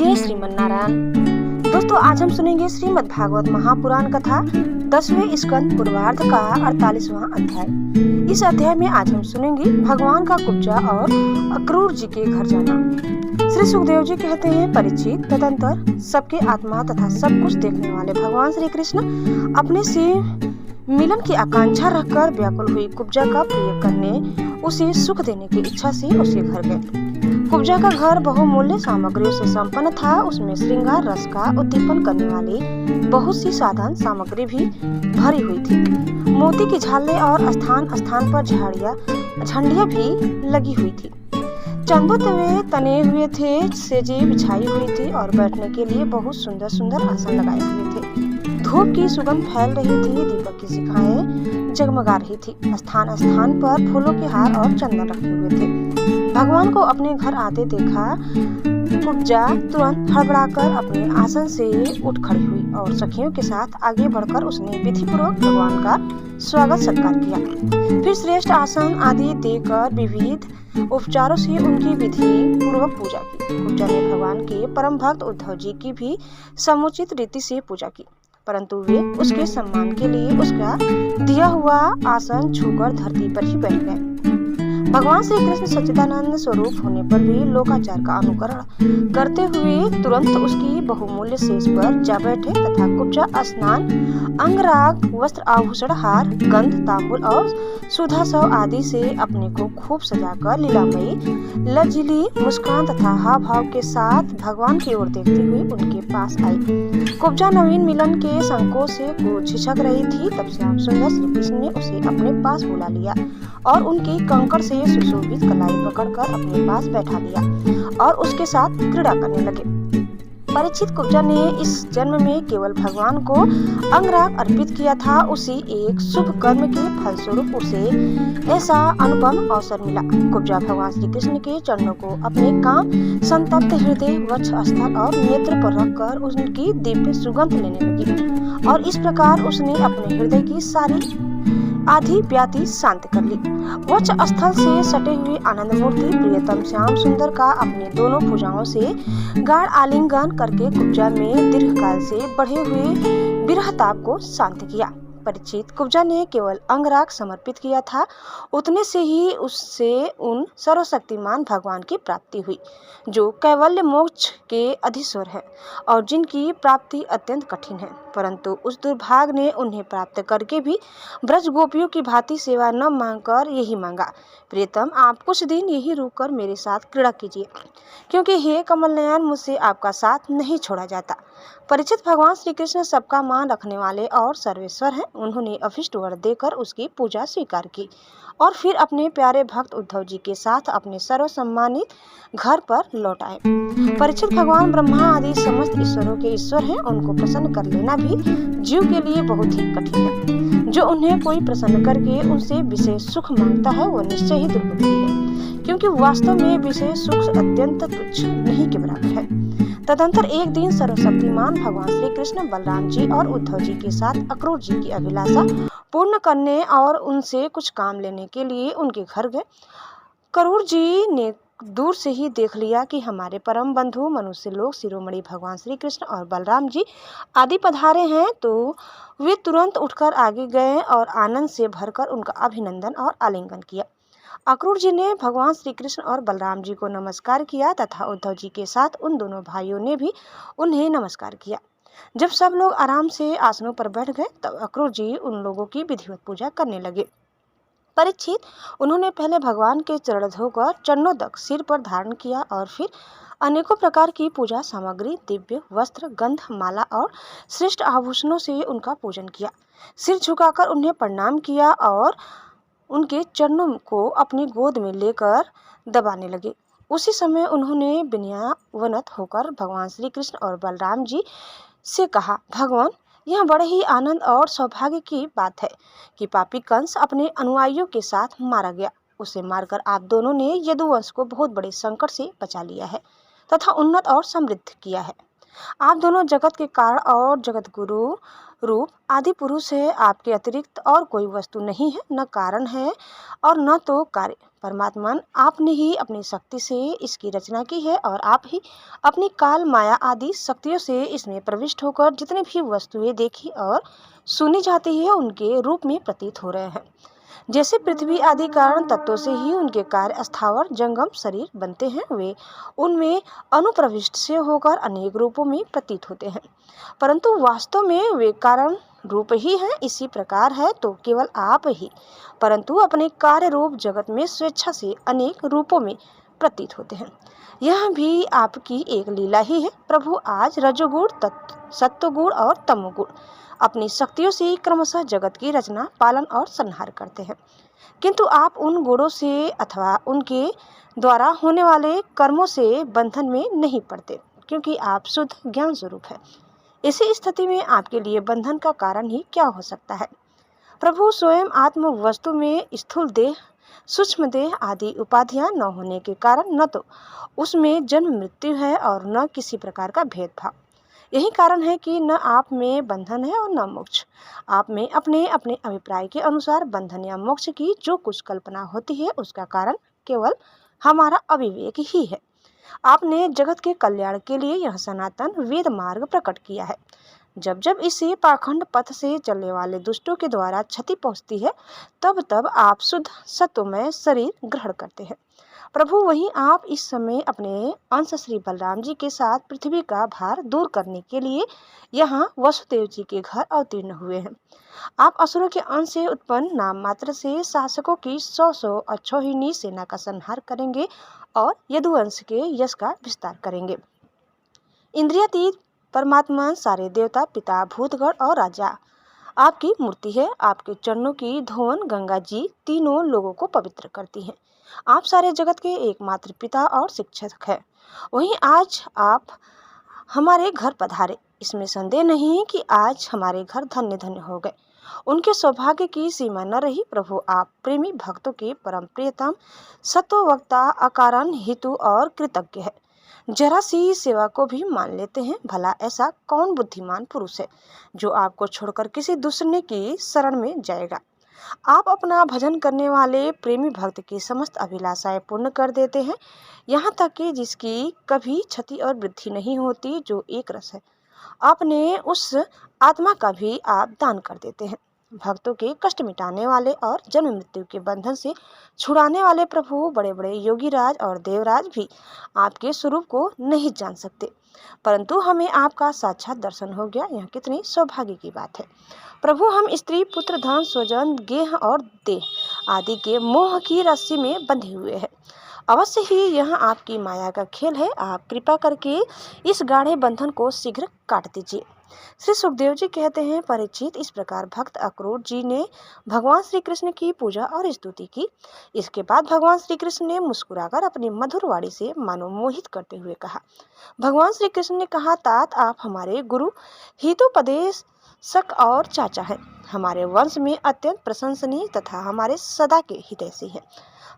जय श्रीमन्नारायण। दोस्तों, आज हम सुनेंगे श्रीमद् भागवत महापुराण कथा 10वें स्कंद पूर्वार्ध का 48वां अध्याय। इस अध्याय में आज हम सुनेंगे भगवान का कुब्जा और अक्रूर जी के घर जाना। श्री सुखदेव जी कहते हैं, परीक्षित, तदंतर सबके आत्मा तथा सब कुछ देखने वाले भगवान श्री कृष्ण अपने से मिलन की आकांक्षा रखकर व्याकुल हुई कुब्जा का प्रिय करने, उसे सुख देने की इच्छा से उसके घर गए। कुब्जा का घर बहुमूल्य सामग्रियों से संपन्न था। उसमें श्रृंगार रस का उद्दीपन करने वाली बहुत सी साधन सामग्री भी भरी हुई थी। मोती की झालरें और स्थान स्थान पर झंडियां भी लगी हुई थी। चंदों तवे तने हुए थे, सेजें बिछाई हुई थी और बैठने के लिए बहुत सुंदर सुंदर आसन लगाए हुए थे। धूप की सुगंध फैल रही थी, दीपक की शिखाएं जगमगा रही थी। स्थान स्थान पर फूलों के हार और चंदन रखे हुए थे। भगवान को अपने घर आते देखा कुब्जा तुरंत हड़बड़ाकर अपने आसन से उठ खड़ी हुई और सखियों के साथ आगे बढ़कर उसने विधिपूर्वक भगवान का स्वागत सत्कार किया। फिर श्रेष्ठ आसन आदि देकर विविध उपचारों से उनकी विधि पूर्वक पूजा की। कुब्जा ने भगवान के परम भक्त उद्धव जी की भी समुचित रीति से पूजा की, परंतु वे उसके सम्मान के लिए उसका दिया हुआ आसन छूकर धरती पर ही बैठ गए। भगवान श्री कृष्ण सच्चिदानंद स्वरूप होने पर भी लोकाचार का अनुकरण करते हुए तुरंत उसकी बहुमूल्य सेज पर जा बैठे तथा कुब्जा स्नान, अंगराग, वस्त्र, आभूषण, हार, गंध, तांबूल और सुधासव आदि से अपने को खूब सजाकर लीलामयी लज्जिली मुस्कान तथा हाव भाव के साथ भगवान की ओर देखती हुई उनके पास आई। कुब्जा नवीन मिलन के संकोच से कुछ झिझक रही थी। तब श्याम सुंदर श्री कृष्ण ने उसे अपने पास बुला लिया और उनकी कंकड़ से सुशोभित कलाई पकड़कर अपने पास बैठा लिया और उसके साथ क्रीड़ा करने लगे। परीक्षित, कुब्जा ने इस जन्म में केवल भगवान को अंगराग अर्पित किया था। उसी एक शुभ कर्म के फलस्वरूप उसे ऐसा अनुपम अवसर मिला। कुब्जा भगवान श्री कृष्ण के चरणों को अपने काम संतप्त हृदय, वक्ष स्थल और नेत्र पर रखकर उनकी दिव्य सुगंध लेने लगी और इस प्रकार उसने अपने हृदय की सारी आधी व्याधि शांत कर ली। वक्ष स्थल से सटे हुए आनंद मूर्ति प्रियतम श्याम सुंदर का अपने दोनों भुजाओं से गाढ़ आलिंगन करके कुब्जा में दीर्घकाल से बढ़े हुए विरह ताप को शांत किया। परीक्षित, कुब्जा ने केवल अंगराग समर्पित किया था, उतने से ही उससे उन सर्वशक्तिमान भगवान की प्राप्ति हुई जो कैवल्य मोक्ष के अधीश्वर है और जिनकी प्राप्ति अत्यंत कठिन है। परंतु उस दुर्भाग्य ने उन्हें प्राप्त करके भी ब्रज गोपियों की भांति सेवा न मांगकर यही मांगा, प्रियतम, आप कुछ दिन यही रुककर मेरे साथ क्रीड़ा कीजिए, क्योंकि हे कमल नयन, मुझसे आपका साथ नहीं छोड़ा जाता। परीक्षित, भगवान श्री कृष्ण सबका मान रखने वाले और सर्वेश्वर हैं। उन्होंने अभिष्ट वर देकर उसकी पूजा स्वीकार की और फिर अपने प्यारे भक्त उद्धव जी के साथ अपने सर्व सम्मानित घर पर लौट आए। परीक्षित, भगवान ब्रह्मा आदि समस्त ईश्वरों के ईश्वर हैं। उनको प्रसन्न कर लेना भी जीव के लिए बहुत ही कठिन है। जो उन्हें कोई प्रसन्न करके उनसे विशेष सुख मांगता है वो निश्चय ही दुर्बुद्धि है, क्योंकि वास्तव में विशेष सुख अत्यंत तुच्छ नहीं के बराबर है। तदंतर एक दिन सर्वशक्तिमान भगवान श्री कृष्ण बलराम जी और उद्धव जी के साथ अक्रूर जी की अभिलाषा पूर्ण करने और उनसे कुछ काम लेने के लिए उनके घर गए। अक्रूर जी ने दूर से ही देख लिया कि हमारे परम बंधु मनुष्य लोग शिरोमणि भगवान श्री कृष्ण और बलराम जी आदि पधारे हैं, तो वे तुरंत उठकर आगे गए और आनंद से भरकर उनका अभिनंदन और आलिंगन किया। अक्रूर जी ने भगवान श्री कृष्ण और बलराम जी को नमस्कार किया तथा उद्धव जी के साथ उन दोनों भाइयों ने भी उन्हें नमस्कार किया। जब सब लोग आराम से आसनों पर बैठ गए तब अक्रूर जी उन लोगों की विधिवत पूजा करने लगे। परीक्षित, उन्होंने पहले भगवान के चरण धोकर चरणों तक सिर पर धारण किया और फिर अनेकों प्रकार की पूजा सामग्री, दिव्य वस्त्र, गंध, माला और श्रेष्ठ आभूषणों से उनका पूजन किया। सिर झुकाकर उन्हें प्रणाम किया और उनके चरणों को अपनी गोद में लेकर दबाने लगे। उसी समय उन्होंने विनयावनत होकर भगवान श्री कृष्ण और बलराम जी से कहा, भगवान, यह बड़े ही आनंद और सौभाग्य की बात है कि पापी कंस अपने अनुयायियों के साथ मारा गया। उसे मारकर आप दोनों ने यदुवंश को बहुत बड़े संकट से बचा लिया है तथा उन्नत और समृद्ध किया है। आप दोनों जगत के कारण और जगत गुरु रूप आदि पुरुष है। आपके अतिरिक्त और कोई वस्तु नहीं है, न कारण है और न तो कार्य। परमात्मा आपने ही अपनी शक्ति से इसकी रचना की है और आप ही अपनी काल माया आदि शक्तियों से इसमें प्रविष्ट होकर जितनी भी वस्तुएं देखी और सुनी जाती है उनके रूप में प्रतीत हो रहे हैं। जैसे पृथ्वी आदि कारण तत्वों से ही उनके कार्य स्थावर जंगम शरीर बनते हैं, वे उनमें अनुप्रविष्ट से होकर अनेक रूपों में प्रतीत होते हैं, परंतु वास्तव में वे कारण रूप ही हैं। इसी प्रकार है तो केवल आप ही परंतु अपने कार्य रूप जगत में स्वेच्छा से अनेक रूपों में प्रतीत होते हैं। यह भी आपकी एक लीला ही है। प्रभु आज रजोगुण, सत्वगुण और तमोगुण अपनी शक्तियों से क्रमशः जगत की रचना, पालन और संहार करते हैं, किंतु आप उन गुणों से अथवा उनके द्वारा होने वाले कर्मों से बंधन में नहीं पड़ते, क्योंकि आप शुद्ध ज्ञान स्वरूप है। इसी स्थिति में आपके लिए बंधन का कारण ही क्या हो सकता है। प्रभु स्वयं आत्म वस्तु में स्थूल देह, सूक्ष्म देह आदि उपाधियां न होने के कारण न तो उसमें जन्म मृत्यु है और न किसी प्रकार का भेदभाव। यही कारण है कि न आप में बंधन है और न मोक्ष। आप में अपने अपने अभिप्राय के अनुसार बंधन या मोक्ष की जो कुछ कल्पना होती है उसका कारण केवल हमारा अविवेक ही है। आपने जगत के कल्याण के लिए यह सनातन वेद मार्ग प्रकट किया है। जब जब इसी पाखंड पथ से चलने वाले दुष्टों के द्वारा क्षति पहुंचती है तब तब आप शुद्ध सत्वमय शरीर ग्रहण करते हैं। प्रभु वहीं आप इस समय अपने अंश श्री बलराम जी के साथ पृथ्वी का भार दूर करने के लिए यहाँ वसुदेव जी के घर अवतीर्ण हुए हैं। आप असुरों के अंश से उत्पन्न नाम मात्र से शासकों की 100 अक्षौहिणी सेना का संहार करेंगे और यदुवंश के यश का विस्तार करेंगे। इंद्रियातीत परमात्मा सारे देवता, पिता, भूतगण और राजा आपकी मूर्ति है। आपके चरणों की धोवन गंगा जी तीनों लोगों को पवित्र करती हैं। आप सारे जगत के एकमात्र पिता और शिक्षक हैं। वहीं आज आप हमारे घर पधारे, इसमें संदेह नहीं कि आज हमारे घर धन्य धन्य हो गए। उनके सौभाग्य की सीमा न रही। प्रभु आप प्रेमी भक्तों के परम प्रियतम, सत्ववक्ता, अकारण हितु और कृतज्ञ है। जरा सी सेवा को भी मान लेते हैं। भला ऐसा कौन बुद्धिमान पुरुष है जो आपको छोड़कर किसी दूसरे की शरण में जाएगा। आप अपना भजन करने वाले प्रेमी भक्त की समस्त अभिलाषाएं पूर्ण कर देते हैं, यहाँ तक कि जिसकी कभी क्षति और वृद्धि नहीं होती, जो एक रस है। अपने उस आत्मा का भी आप दान कर देते हैं। भक्तों के कष्ट मिटाने वाले और जन्म मृत्यु के बंधन से छुड़ाने वाले प्रभु, बड़े बड़े योगी राज और देवराज भी आपके स्वरूप को नहीं जान सकते, परंतु हमें आपका साक्षात दर्शन हो गया। यह कितनी सौभाग्य की बात है। प्रभु हम स्त्री, पुत्र, धन, स्वजन, गेह और देह आदि के मोह की रस्सी में बंधे हुए हैं। अवश्य ही यह आपकी माया का खेल है। आप कृपा करके इस गाढ़े बंधन को शीघ्र काट दीजिए। श्री सुखदेव जी कहते हैं, परीक्षित, इस प्रकार भक्त अक्रूर जी ने भगवान श्री कृष्ण की पूजा और स्तुति की। इसके बाद भगवान श्री कृष्ण ने मुस्कुराकर अपनी मधुर वाणी से मानो मोहित करते हुए कहा। भगवान श्री कृष्ण ने कहा, तात आप हमारे गुरु, हितोपदेशक और चाचा हैं। हमारे वंश में अत्यंत प्रशंसनीय तथा हमारे सदा के हितैषी हैं।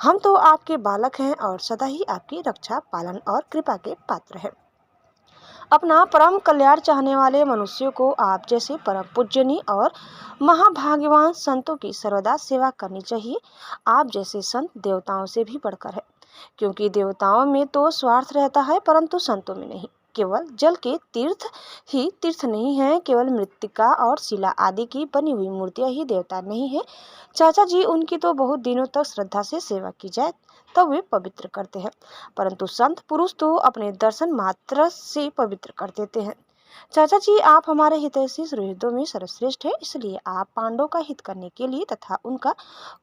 हम तो आपके बालक हैं और सदा ही आपकी रक्षा, पालन और कृपा के पात्र हैं। अपना परम कल्याण चाहने वाले मनुष्यों को आप जैसे परम पूजनीय और महाभाग्यवान संतों की सर्वदा सेवा करनी चाहिए। आप जैसे संत देवताओं से भी बढ़कर है, क्योंकि देवताओं में तो स्वार्थ रहता है परंतु संतों में नहीं। केवल जल के तीर्थ ही तीर्थ नहीं है, केवल मृत्तिका और शिला आदि की बनी हुई मूर्तियां ही देवता नहीं है। चाचा जी, उनकी तो बहुत दिनों तक श्रद्धा से सेवा की जाए तब वे पवित्र करते हैं, परंतु संत पुरुष तो अपने दर्शन मात्र से पवित्र कर देते हैं। चाचा जी, आप हमारे हितैषी सुहृदों में सर्वश्रेष्ठ है, इसलिए आप पांडवों का हित करने के लिए तथा उनका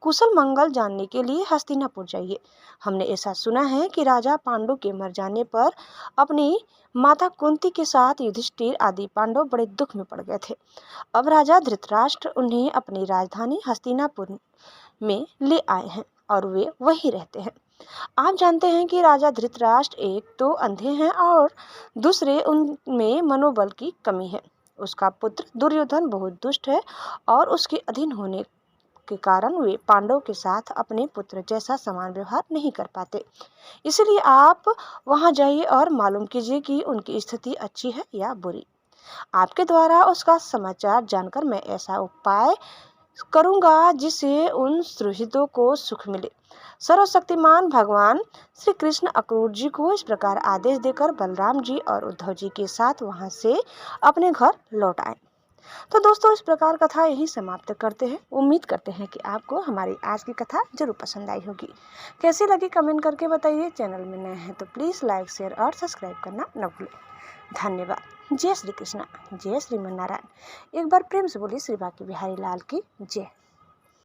कुशल मंगल जानने के लिए हस्तिनापुर जाइए। हमने ऐसा सुना है कि राजा पांडु के मर जाने पर अपनी माता कुंती के साथ युधिष्ठिर आदि पांडव बड़े दुख में पड़ गए थे। अब राजा धृतराष्ट्र उन्हें अपनी राजधानी हस्तिनापुर में ले आए हैं और वे वहीं रहते हैं। आप जानते हैं कि राजा धृतराष्ट्र एक तो अंधे हैं और दूसरे उनमें मनोबल की कमी है। उसका पुत्र दुर्योधन बहुत दुष्ट है और उसके अधीन होने के कारण वे पांडवों के साथ अपने पुत्र जैसा समान व्यवहार नहीं कर पाते। इसलिए आप वहां जाइए और मालूम कीजिए कि उनकी स्थिति अच्छी है या बुरी। आपके द्वारा उसका समाचार जानकर मैं ऐसा उपाय करूंगा जिससे उन सुहृदों को सुख मिले। सर्वशक्तिमान भगवान श्री कृष्ण अक्रूर जी को इस प्रकार आदेश देकर बलराम जी और उद्धव जी के साथ वहां से अपने घर लौट आए। तो दोस्तों, इस प्रकार कथा यही समाप्त करते हैं। उम्मीद करते हैं कि आपको हमारी आज की कथा जरूर पसंद आई होगी। कैसी लगी कमेंट करके बताइए। चैनल में नए हैं तो प्लीज़ लाइक, शेयर और सब्सक्राइब करना न भूलें। धन्यवाद। जय श्री कृष्णा, जय श्रीमन नारायण। एक बार प्रेम से बोलिए श्री बांके बिहारी लाल की जय।